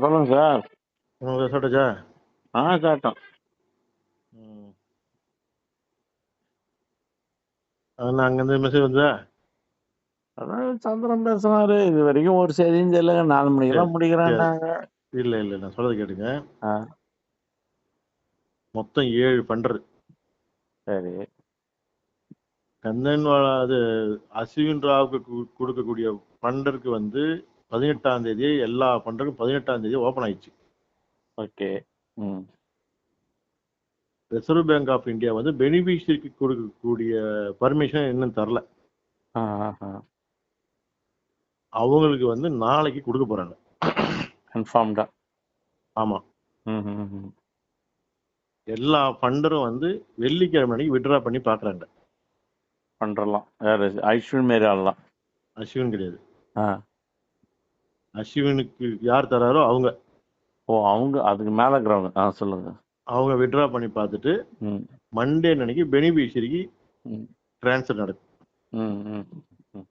சொல்லுங்க சார். சாப்பிட்டாச்சா? சாப்பிட்டோம். ம். அதான் அங்கேருந்து மெசேஜ் வந்ததா? அதான் சந்திரன் பேசுனாரு. இது வரைக்கும் ஒரு செய்தியும் தெரியலங்க. 4 சரி மணிக்கெல்லாம் சரி முடிக்கிறான்டாங்க. இல்லை இல்லை நான் சொல்றது கேட்டுங்க. ஆ மொத்தம் 7 பண்டர். சரி. கந்தன்வாலா அது அஸ்வின் ராவுக்கு கொடுக்கக்கூடிய பண்டருக்கு வந்து 18ஆம் தேதி எல்லா பண்டருக்கும் 18ஆம் தேதி ஓப்பன் ஆயிடுச்சு. ஓகே. ம். ரிசர்வ் பேங்க் ஆஃப் இந்தியா வந்து பெனிஃபிஷரிக்கு கொடுக்கக்கூடிய பர்மிஷன் இன்னும் தரல. ஆ ஆ ஆ அவங்களுக்கு வந்து நாளைக்கு கொடுக்க போறாங்க. கன்ஃபார்ம்டா. ஆமா. ம் ம் ம் எல்லா ஃபண்டரும் வந்து வெள்ளிக்கிழமை அன்னைக்கு வித்ட்ரா பண்ணி பார்க்குறாங்க. பண்றலாம். வேற ஐஸ்வர்யம் மாரி ஆளலாம். அஸ்வின் கிடையாது. ஆ அஸ்வினுக்கு யார் தராரோ அவங்க அவங்க அதுக்கு மேல இருக்கிறவங்க. சொல்லுங்க. அவங்க வித்ட்ரா பண்ணி பார்த்துட்டு ம் மண்டே அன்னைக்கு பெனிஃபிஷரிக்கு ம் ட்ரான்ஸ்ஃபர் நடக்கும். ம் ம் ம்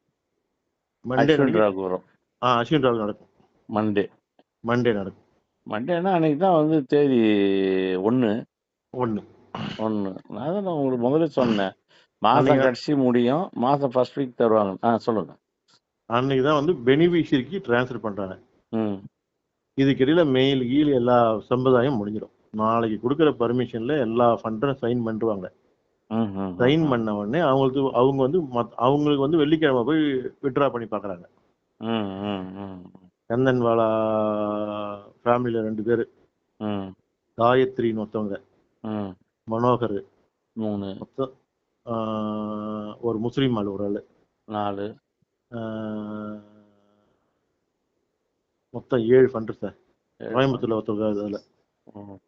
மண்டே ஐஸ்வர்யம் அன்னைக்கு ராகு வரும். அஸ்வின் ராவ் நடக்கும். மண்டே. மண்டே நடக்கும். மண்டேனா அன்னைக்கு தான் வந்து தேதி 1. 1. நான் தான் உங்களுக்கு முதல்ல சொன்னேன். மாசம் அன்னைக்கு கடைசி முடியும். மாசம் ஃபர்ஸ்ட் வீக் தருவாங்க. சொல்லுங்க. அன்னைக்கு தான் வந்து பெனிஃபிஷரிக்கு ட்ரான்ஸ்ஃபர் பண்றாங்க. ம் இதுக்கிடையில மெயில் கீழ் எல்லா சம்பிரதாயம் முடிஞ்சிடும். நாளைக்கு கொடுக்குற பர்மிஷன்ல எல்லா ஃபண்டரும் சைன் பண்ணுவாங்க. ம் ம் சைன் ம் பண்ண உடனே அவங்க வந்து அவங்களுக்கு வந்து வெள்ளிக்கிழமை போய் வித்ட்ரா பண்ணி பார்க்குறாங்க. ம் ம் ம் கந்தன்வாலா ஃபேமிலியில் 2 பேர், ம் காயத்ரின்னு ஒருத்தவங்க, ம் மனோகர், 3 மொத்தம் ஒரு முஸ்லீம் ஆள் ஒரு ஆள், 4 மொத்தம் 7 ஃபண்டு சார். 7 கோயம்புத்தூர்ல ஒருத்தவங்க அதில் ம்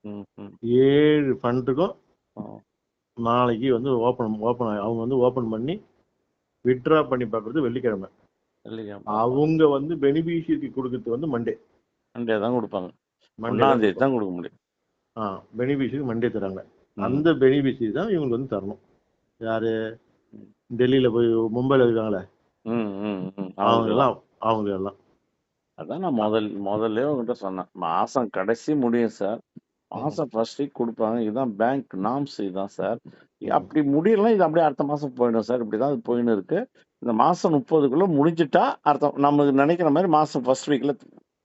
ம் ம் 7 ஃபண்டுக்கும் ம் நாளைக்கு வந்து அவங்க வந்து ஓப்பன் பண்ணி வித்ட்ரா பண்ணி பார்க்குறது வெள்ளிக்கிழமை. இல்லையா? அவங்க வந்து பெனிஃபிஷியரிக்கு கொடுக்கறது வந்து மண்டே. மண்டே தான் கொடுப்பாங்க. மண்டே 1ஆம் தேதி தான் கொடுக்க முடியும். பெனிஃபிஷியரி மண்டே தராங்க. ம் அந்த பெனிஃபிஷியரி தான் இவங்களுக்கு வந்து தரணும். யாரு? ம் டெல்லியில போய் மும்பையில் இருக்காங்களே ம் ம் ம் அவங்க அவங்களுக்கு தான். எல்லாம் அவங்க எல்லாம் அதான் நான் முதல்ல உங்ககிட்ட சொன்னேன். மாசம் கடைசி முடியும் சார். மாசம் ஃபர்ஸ்ட் வீக் கொடுப்பாங்க. இதுதான் பேங்க் நார்ம்ஸ் இதுதான் சார். அப்படி முடியலாம் இது அப்படியே அடுத்த மாசம் போயிடும் சார். இப்படிதான் அது போயின்னு இருக்கு. இந்த மாசம் 30க்குள்ள முடிஞ்சிட்டா நமக்கு நினைக்கிற மாதிரி மாசம் ஃபர்ஸ்ட் வீக்ல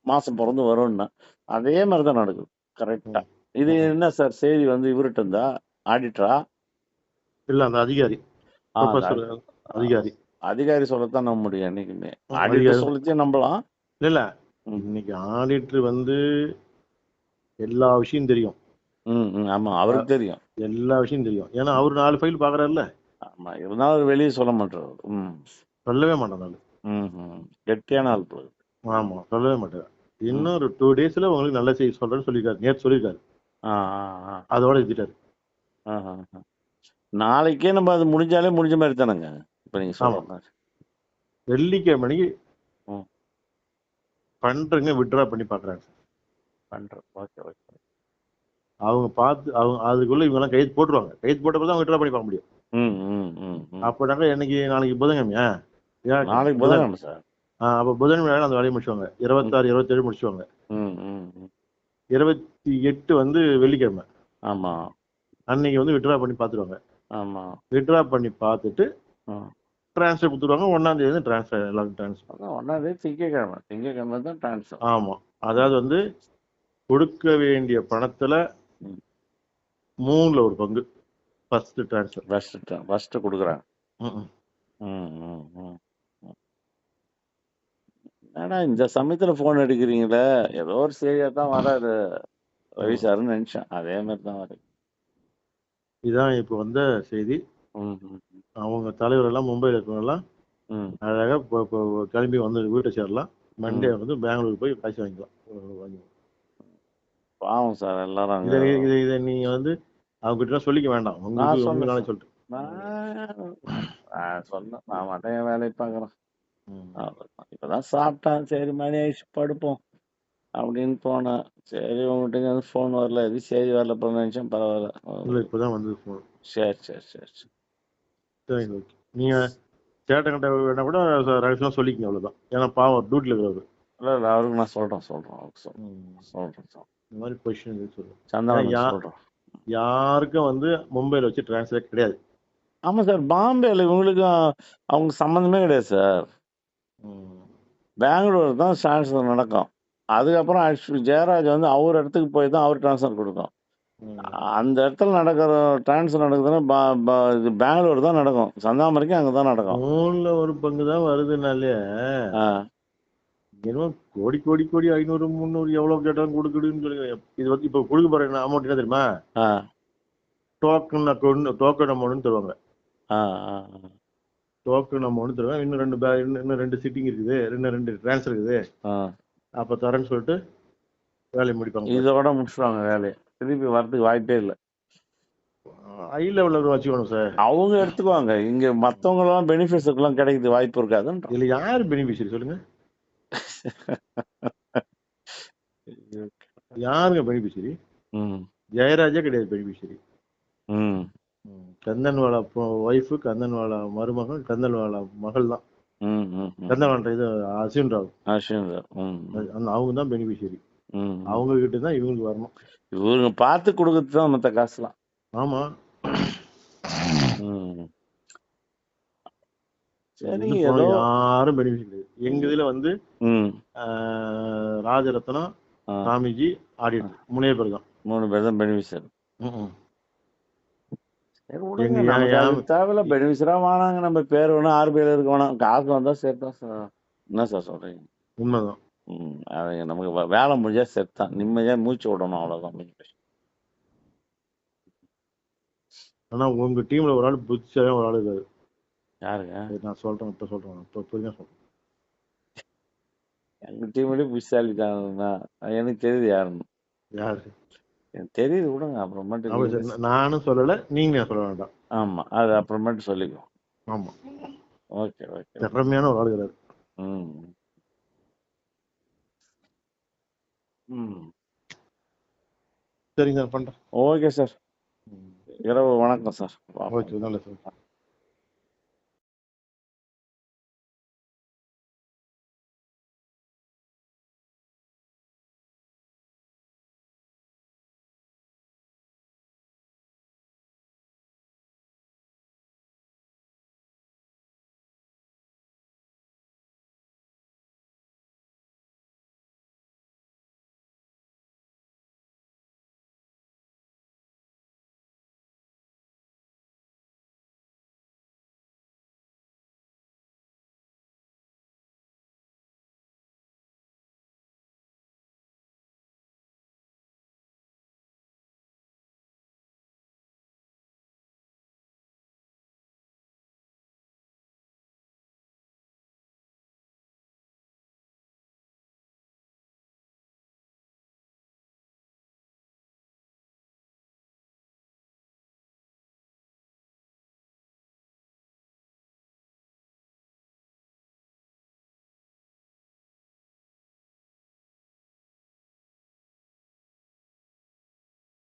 மாசம் பிறந்து வரும்னா அதே மாதிரி தான் நடக்குது. கரெக்டா. இது என்ன சார் செய்தி வந்து இவர்கிட்ட இருந்தா ஆடிட்டரா? இல்ல அந்த அதிகாரி, ப்ரொஃபசர் அதிகாரி அதிகாரி சொல்லத்தான் நம்ப முடியும் என்னைக்குமே. அதிகாரி ஆடிட்டர் சொல்லிச்சே நம்பலாம். இல்ல இன்னைக்கு ஆடிட்டர் வந்து எல்லா விஷயம் தெரியும். ஆமா அவருக்கு தெரியும். எல்லா விஷயம் தெரியும். ஏன்னா அவர் 4 ஃபைல் பாக்குறாருல்ல. ஆமா இருந்தாலும் அவர் வெளியே சொல்ல மாட்டாரு. சொல்லவே மாட்டாரு. கெட்டியான ஆள் போகுது. ஆமா சொல்லவே மாட்டாரு. இன்னும் ஒரு 2 டேஸ்ல உங்களுக்கு நல்ல செய்தி சொல்றேன்னு சொல்லியிருக்காரு. நேற்று சொல்லியிருக்காரு. அதோட எழுதிட்டாரு. நாளைக்கே நம்ம அது முடிஞ்சாலே முடிஞ்ச மாதிரி தானேங்க. இப்ப நீங்க சொல்ற வெள்ளிக்கிழமை மணிக்கு பண்றங்க வித்ட்ரா பண்ணி பாக்குறாங்க. பண்றோம். Okay okay. அவங்க பார்த்து அவங்க அதுக்குள்ள இவங்க எல்லாம் கைது போட்டுருவாங்க. கைது போட்டப்பதான் வித்ட்ரா பண்ணி பார்க்க முடியும். அப்படாங்க நாளைக்கு புதன்கிழமையா? நாளைக்கு புதன்கிழமை சார். அப்ப புதன்கிழமை அந்த வேலையை முடிச்சுவாங்க. 26, 27 முடிச்சுவாங்க. 28 வந்து வெள்ளிக்கிழமை. ஆமா. அன்னைக்கு வந்து வித்ட்ரா பண்ணி பார்த்துருவாங்க. ஆமா. வித்ட்ரா பண்ணி பார்த்துட்டு டிரான்ஸ்ஃபர் கொடுத்துருவாங்க. 1ஆம் தேதி வந்து டிரான்ஸ்ஃபர் எல்லாரும் டிரான்ஸ்ஃபர். 1ஆம் தேதி திங்கக்கிழமை தான் டிரான்ஸ்ஃபர். ஆமா. அதாவது வந்து கொடுக்க வேண்டிய பணத்துல 3ல ஒரு பங்கு ஃபர்ஸ்ட் டிரான்ஸ்ஃபர். ஃபர்ஸ்ட் கொடுக்குறாங்க. ஏன்னா இந்த சமயத்துல போன் எடுக்கிறீங்களே ஏதோ ஒரு செய்தியா தான் வராது ரவி சார்னு நினைச்சேன். அதே மாதிரி தான் வருது. இதுதான் இப்போ வந்த செய்தி. அவங்க தலைவர் எல்லாம் மும்பையில் இருக்கவங்க எல்லாம் அழகா கிளம்பி வந்து வீட்டை சேரலாம். மண்டே வந்து பெங்களூர் போய் காசு வாங்கிக்கலாம். பாவம் சார் எல்லாரும். இதை நீங்க வந்து அவங்க கிட்ட சொல்லிக்க வேண்டாம். உங்களுக்கு சொல்லிட்டு சொன்னேன். நான் மட்டும் என் வேலையை பாக்குறேன். இப்பதான் சாப்பிட்டான். சரி மணி ஆயிடுச்சு படுப்போம் அப்படின்னு போனேன். சரி உங்ககிட்ட போன் வரல எது சரி வரல நினைச்சேன். பரவாயில்ல இப்பதான் வந்து சரி சரி சரி சரி. நீங்க சேட்டை கட்ட வேணா கூட ரகசியமா சொல்லிக்கங்க. அவ்வளவுதான். ஏன்னா பாவம் டியூட்டில இருக்கிறது. இல்ல இல்ல அவருக்கு நான் சொல்றேன் அவருக்கு சொல்றேன் இந்த மாதிரி பொசிஷன் சொல்லுவேன். சந்தானம் சொல்றேன். யாருக்கும் வந்து மும்பையில் வச்சு டிரான்ஸ்ஃபர் கிடையாது. ஆமா சார், பாம்பேல இவங்களுக்கும் அவங்க சம்மந்தமே கிடையாது சார். பெங்களூர் தான் டிரான்ஸ்ஃபர் நடக்கும். அதுக்கப்புறம் ஜெயராஜ் வந்து அவர் இடத்துக்கு போய் தான் அவர் டிரான்ஸ்ஃபர் கொடுக்கும். அந்த இடத்துல நடக்கிற டிரான்ஸ்ஃபர் நடக்குதுன்னா இது பெங்களூர் தான் நடக்கும். சந்தாமரைக்கும் அங்கே தான் நடக்கும். 3ல் ஒரு பங்கு தான் வருதுனாலே என்னமோ கோடி 500 300 எவ்வளவு கேட்டாலும் கொடுக்குதுன்னு சொல்லுங்க. இது வந்து இப்போ கொடுக்க போற அமௌண்ட் என்ன தெரியுமா? டோக்கன் அமௌண்ட் தருவாங்க. டோக்கன் அமௌண்ட் தருவாங்க. இன்னும் ரெண்டு சிட்டிங் இருக்குது, ரெண்டு டிரான்ஸ்ஃபர் இருக்குது. அப்ப தரேன்னு சொல்லிட்டு வேலையை முடிப்பாங்க. இதோட முடிச்சுடுவாங்க வேலையை. திருப்பி வரதுக்கு வாய்ப்பே இல்லை. ஹை லெவலில் வச்சுக்கணும் சார். அவங்க எடுத்துக்குவாங்க. இங்க மற்றவங்க எல்லாம் பெனிஃபிட்ஸுக்கெல்லாம் கிடைக்குது வாய்ப்பு இருக்காதுன்னு. இதுல யாரு பெனிஃபிஷரி சொல்லுங்க? யாருங்க பெனிஃபிஷரி? ஜெயராஜே கிடையாது பெனிஃபிஷரி. கந்தன்வாலா ஒய்ஃபு, கந்தன்வாலா மருமகன், கந்தன்வாலா மகள் தான். கந்தன்வாலா இது அஸ்வின் ராவ். அவங்க தான் பெனிஃபிஷரி. அவங்க கிட்ட தான் இவங்களுக்கு வரணும். இவங்க பார்த்து கொடுக்கறது தான் மற்ற காசுலாம். ஆமா. சரி, யாரும் பெனிஃபிட் கிடையாது. எங்க இதுல வந்து ராஜரத்னம், சாமிஜி, ஆடிட்டர் 3 பேர் தான். 3 பேர் தான் பெனிஃபிஷியர். தேவையில்ல பெனிஃபிஷரா வானாங்க. நம்ம பேர் வேணும், 6 பேர் இருக்க வேணாம். காசு வந்தா சேர்த்தான் சார். என்ன சார் சொல்றீங்க? உண்மைதான். நமக்கு வேலை முடிஞ்சா சேர்த்தான். நிம்மதியா மூச்சு விடணும், அவ்வளவுதான். ஆனா உங்க டீம்ல ஒரு ஆள் புதுசாக ஒரு ஆள் இருக்காரு. யாருங்க? நான் சொல்றேன், இப்ப சொல்றேன், இப்ப புரியுதா சொல்றேன். எங்க டீம்லயே புதுசாலி தான். எனக்கு தெரியுது யாருன்னு. யாரு? எனக்கு தெரியுது, விடுங்க அப்புறமேட்டு. நானும் சொல்லல, நீங்க சொல்ல வேண்டாம். ஆமா, அது அப்புறமேட்டு சொல்லிக்குவோம். ஆமா, ஓகே ஓகே. திறமையான ஒரு ஆள் இருக்காரு. சரிங்க சார், பண்றேன். ஓகே சார், இரவு வணக்கம் சார். ஓகே, நல்ல சார்.